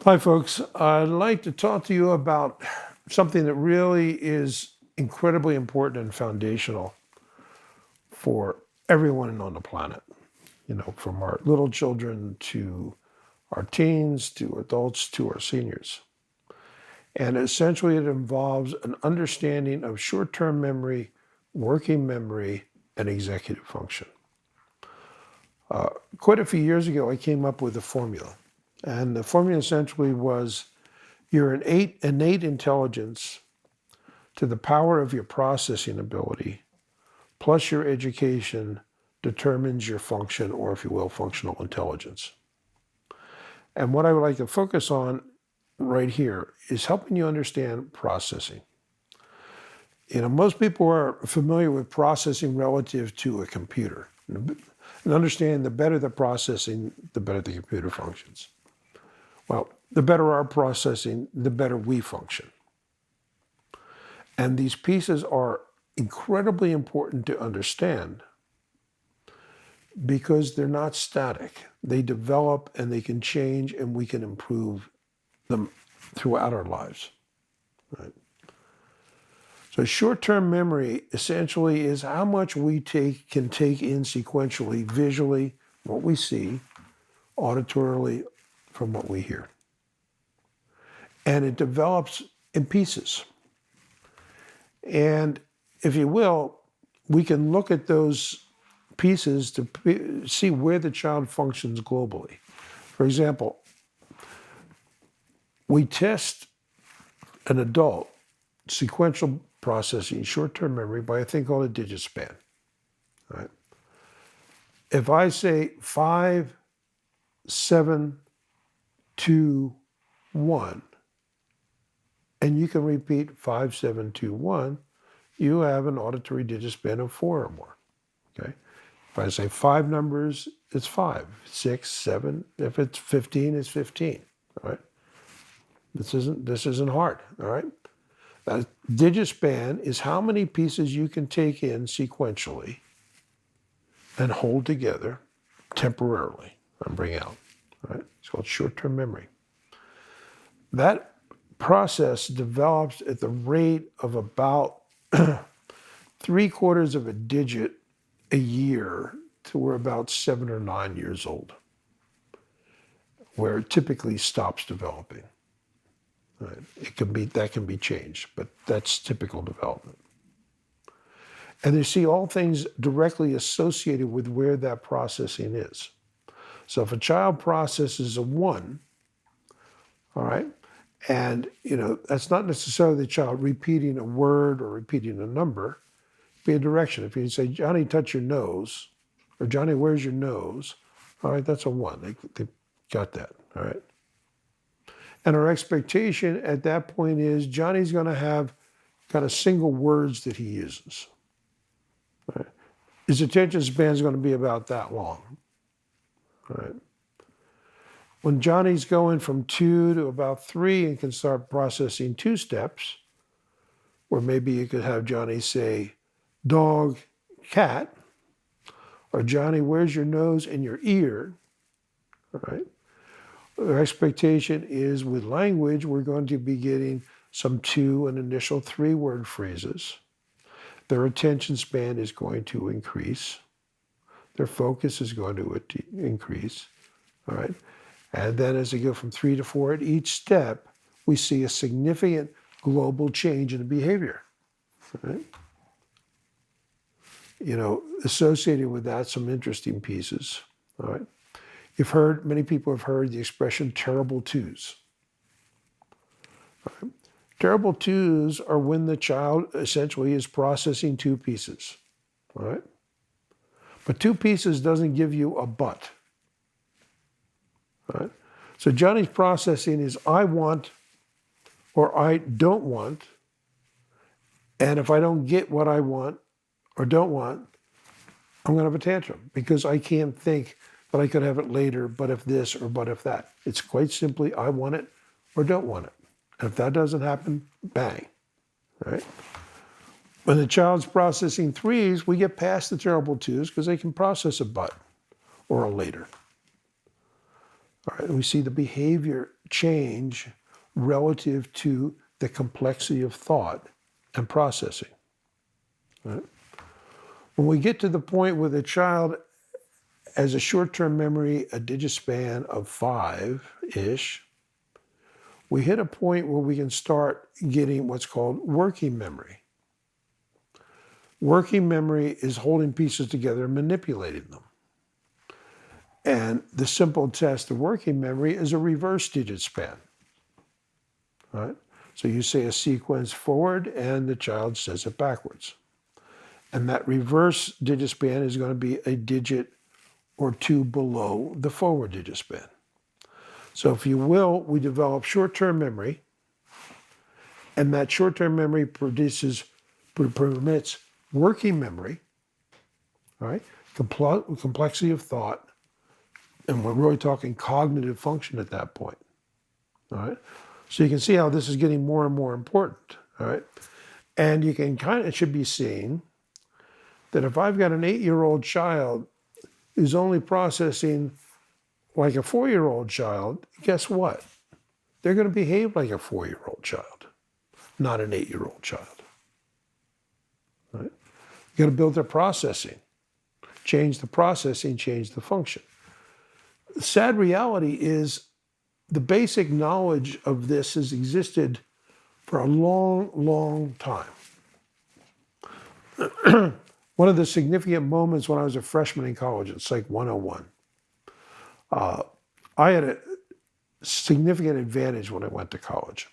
Hi, folks. I'd like to talk to you about something that really is incredibly important and foundational for everyone on the planet. From our little children to our teens, to adults, to our seniors. And essentially, it involves an understanding of short term memory, working memory, and executive function. Quite a few years ago, I came up with a formula. And the formula essentially was your innate intelligence to the power of your processing ability plus your education determines your function, or if you will, functional intelligence. And what I would like to focus on right here is helping you understand processing. Most people are familiar with processing relative to a computer. And understand the better the processing, the better the computer functions. Well, the better our processing, the better we function. And these pieces are incredibly important to understand because they're not static. They develop and they can change, and we can improve them throughout our lives. Right? So short-term memory essentially is how much we can take in sequentially, visually, what we see, auditorily, from what we hear. And it develops in pieces. And if you will, we can look at those pieces to see where the child functions globally. For example, we test an adult sequential processing, short-term memory, by a thing called a digit span. Right? If I say 5, 7, 2, 1, and you can repeat 5, 7, 2, 1, you have an auditory digit span of 4 or more. Okay. If I say 5 numbers, it's 5, 6, 7. If it's 15, it's 15. All right. This isn't hard. All right. That digit span is how many pieces you can take in sequentially and hold together temporarily and bring out. All right. It's called short-term memory. That process develops at the rate of about 3/4 of a digit a year to we're about 7 or 9 years old, where it typically stops developing. Right? That can be changed, but that's typical development. And you see all things directly associated with where that processing is. So if a child processes a 1, all right, and that's not necessarily the child repeating a word or repeating a number, be a direction. If you say, Johnny, touch your nose, or Johnny, where's your nose? All right, that's a 1. They got that, all right? And our expectation at that point is Johnny's going to have kind of single words that he uses. Right? His attention span is going to be about that long. Right? When Johnny's going from 2 to about 3 and can start processing 2 steps, or maybe you could have Johnny say, dog, cat, or Johnny, where's your nose and your ear? All right? Our expectation is with language, we're going to be getting some 2 and initial 3-word phrases. Their attention span is going to increase. Their focus is going to increase. All right. And then as they go from 3 to 4 at each step, we see a significant global change in the behavior. Right? Associated with that, some interesting pieces. All right. Many people have heard the expression terrible twos. Right? Terrible twos are when the child essentially is processing 2 pieces. All right. But 2 pieces doesn't give you a but. All right. So Johnny's processing is I want or I don't want. And if I don't get what I want or don't want, I'm going to have a tantrum because I can't think that I could have it later, but if this or but if that. It's quite simply I want it or don't want it. And if that doesn't happen, bang. Right? When the child's processing 3s, we get past the terrible 2s because they can process a but or a later. All right, we see the behavior change relative to the complexity of thought and processing. Right? When we get to the point where the child has a short-term memory, a digit span of 5-ish, we hit a point where we can start getting what's called working memory. Working memory is holding pieces together and manipulating them. And the simple test of working memory is a reverse digit span. Right? So you say a sequence forward and the child says it backwards. And that reverse digit span is going to be a digit or two below the forward digit span. So if you will, we develop short-term memory, and that short-term memory permits working memory, right? Complexity of thought, and we're really talking cognitive function at that point, all right? So you can see how this is getting more and more important, all right? And you can it should be seen that if I've got an 8-year-old child who's only processing like a 4-year-old child, guess what? They're going to behave like a 4-year-old child, not an 8-year-old child. Right? You got to build their processing. Change the processing, change the function. The sad reality is the basic knowledge of this has existed for a long, long time. One of the significant moments when I was a freshman in college at Psych 101, I had a significant advantage when I went to college.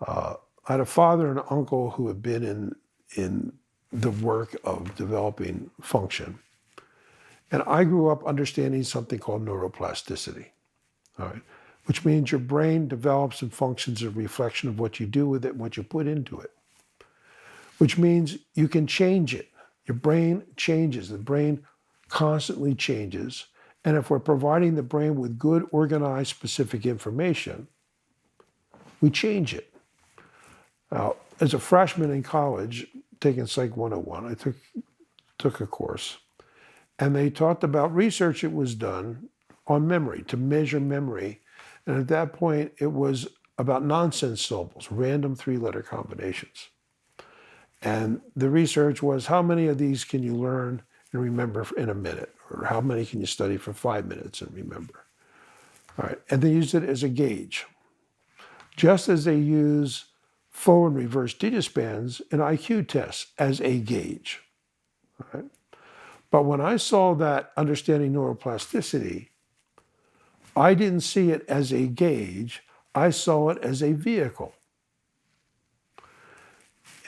I had a father and an uncle who had been in the work of developing function. And I grew up understanding something called neuroplasticity, all right? Which means your brain develops and functions as a reflection of what you do with it and what you put into it. Which means you can change it. Your brain changes. The brain constantly changes. And if we're providing the brain with good, organized, specific information, we change it. Now, as a freshman in college, taking Psych 101, I took a course, and they talked about research that was done on memory, to measure memory. And at that point, it was about nonsense syllables, random 3-letter combinations. And the research was, how many of these can you learn and remember in a minute? Or how many can you study for 5 minutes and remember? All right, and they used it as a gauge. Just as they use forward and reverse digit spans in IQ tests as a gauge. All right? But when I saw that understanding neuroplasticity, I didn't see it as a gauge, I saw it as a vehicle.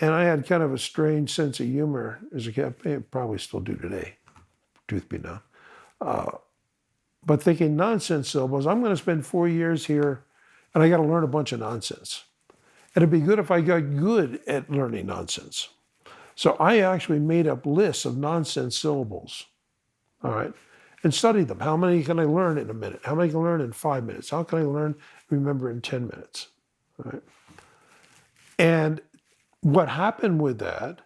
And I had kind of a strange sense of humor as a kid, I probably still do today, truth be known. But thinking nonsense syllables, I'm going to spend 4 years here and I got to learn a bunch of nonsense. And it'd be good if I got good at learning nonsense. So I actually made up lists of nonsense syllables, all right, and studied them. How many can I learn in a minute? How many can I learn in 5 minutes? How can I remember in 10 minutes? All right. And what happened with that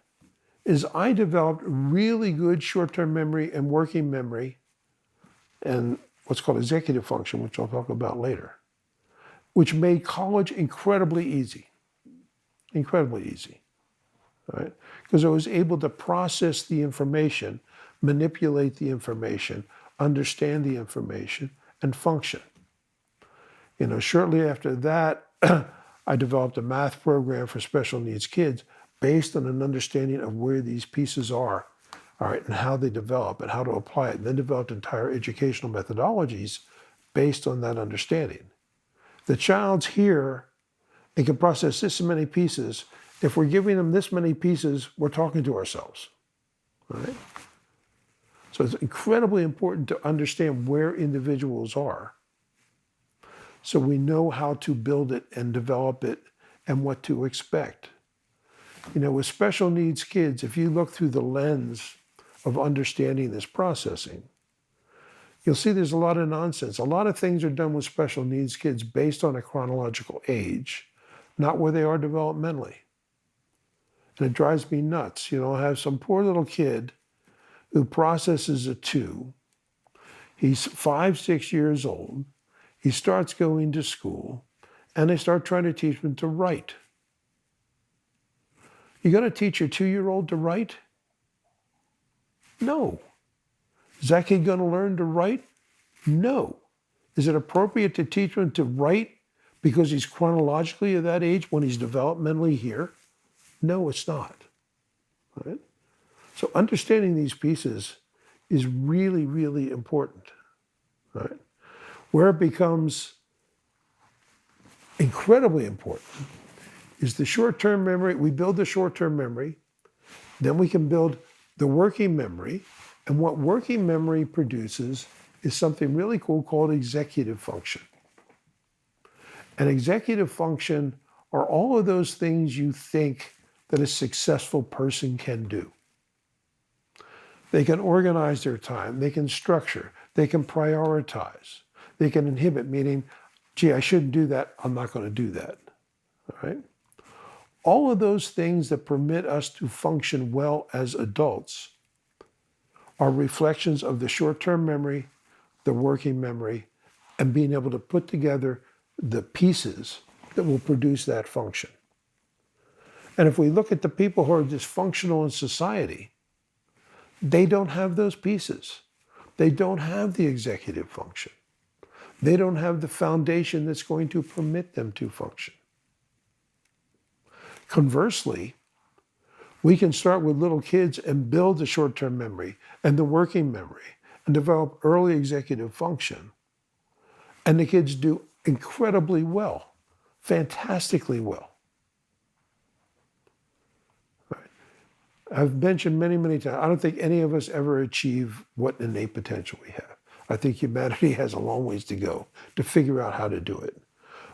is I developed really good short-term memory and working memory and what's called executive function, which I'll talk about later, which made college incredibly easy, right? Because I was able to process the information, manipulate the information, understand the information, and function. Shortly after that, I developed a math program for special needs kids based on an understanding of where these pieces are, all right, and how they develop and how to apply it, and then developed entire educational methodologies based on that understanding. The child's here and can process this many pieces. If we're giving them this many pieces, we're talking to ourselves, all right? So it's incredibly important to understand where individuals are so we know how to build it and develop it and what to expect. With special needs kids, if you look through the lens of understanding this processing, you'll see there's a lot of nonsense. A lot of things are done with special needs kids based on a chronological age, not where they are developmentally. And it drives me nuts. I have some poor little kid who processes a 2. He's 5, 6 years old. he starts going to school, and they start trying to teach him to write. You going to teach your 2-year-old to write? No. Is that kid going to learn to write? No. Is it appropriate to teach him to write because he's chronologically at that age when he's developmentally here? No, it's not. Right? So understanding these pieces is really, really important. Right? Where it becomes incredibly important is the short-term memory. We build the short-term memory, then we can build the working memory, and what working memory produces is something really cool called executive function. And executive function are all of those things you think that a successful person can do. They can organize their time, they can structure, they can prioritize, they can inhibit, meaning, gee, I shouldn't do that, I'm not going to do that. All right? All of those things that permit us to function well as adults are reflections of the short-term memory, the working memory, and being able to put together the pieces that will produce that function. And if we look at the people who are dysfunctional in society, they don't have those pieces. They don't have the executive function. They don't have the foundation that's going to permit them to function. Conversely, we can start with little kids and build the short-term memory and the working memory and develop early executive function. And the kids do incredibly well, fantastically well. Right. I've mentioned many, many times, I don't think any of us ever achieve what innate potential we have. I think humanity has a long ways to go to figure out how to do it.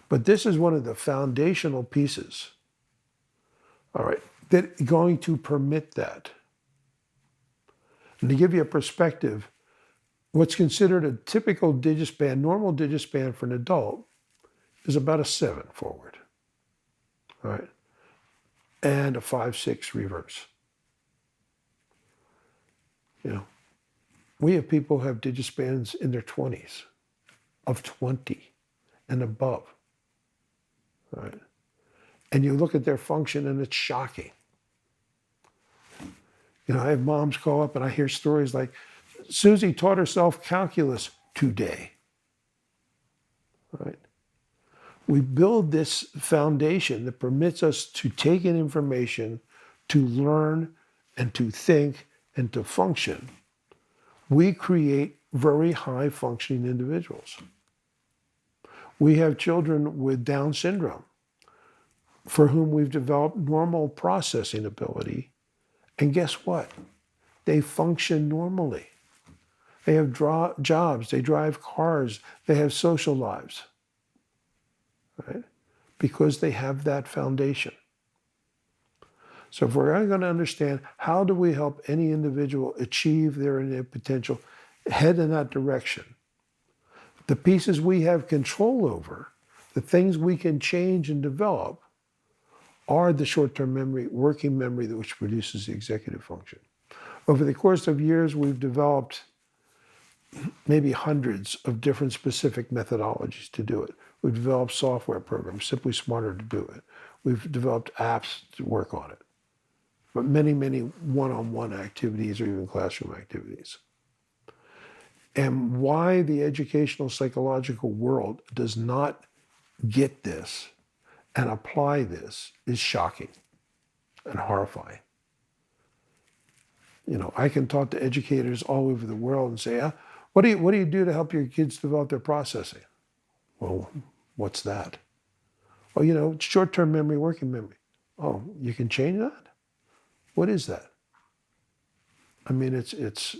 But this is one of the foundational pieces, all right, that going to permit that. And to give you a perspective, what's considered a typical digit span, normal digit span for an adult, is about a 7 forward, all right, and a 5-6 reverse. You know, we have people who have digit spans in their 20s, of 20 and above, all right? And you look at their function and it's shocking. You know, I have moms call up and I hear stories like, Susie taught herself calculus today. Right? We build this foundation that permits us to take in information, to learn and to think and to function. We create very high functioning individuals. We have children with Down syndrome for whom we've developed normal processing ability. And guess what? They function normally. They have jobs, they drive cars, they have social lives, right? Because they have that foundation. So if we're going to understand how do we help any individual achieve their innate potential, head in that direction, the pieces we have control over, the things we can change and develop, are the short-term memory, working memory, which produces the executive function. Over the course of years, we've developed maybe hundreds of different specific methodologies to do it. We've developed software programs, simply smarter to do it. We've developed apps to work on it. But many, many one-on-one activities or even classroom activities. And why the educational psychological world does not get this and apply this is shocking and horrifying. You know, I can talk to educators all over the world and say, what do you do to help your kids develop their processing? Well, what's that? Oh, you know, short-term memory, working memory. Oh, you can change that? What is that? I mean, it's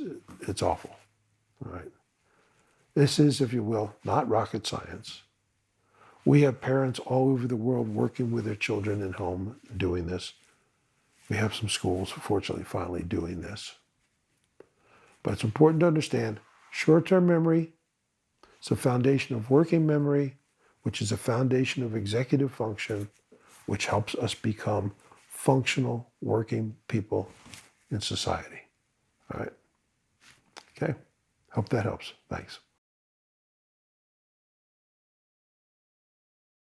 awful, all right? This is, if you will, not rocket science. We have parents all over the world working with their children at home doing this. We have some schools, fortunately, finally doing this. But it's important to understand short-term memory is a foundation of working memory, which is a foundation of executive function, which helps us become functional, working people in society. All right? Okay. Hope that helps. Thanks.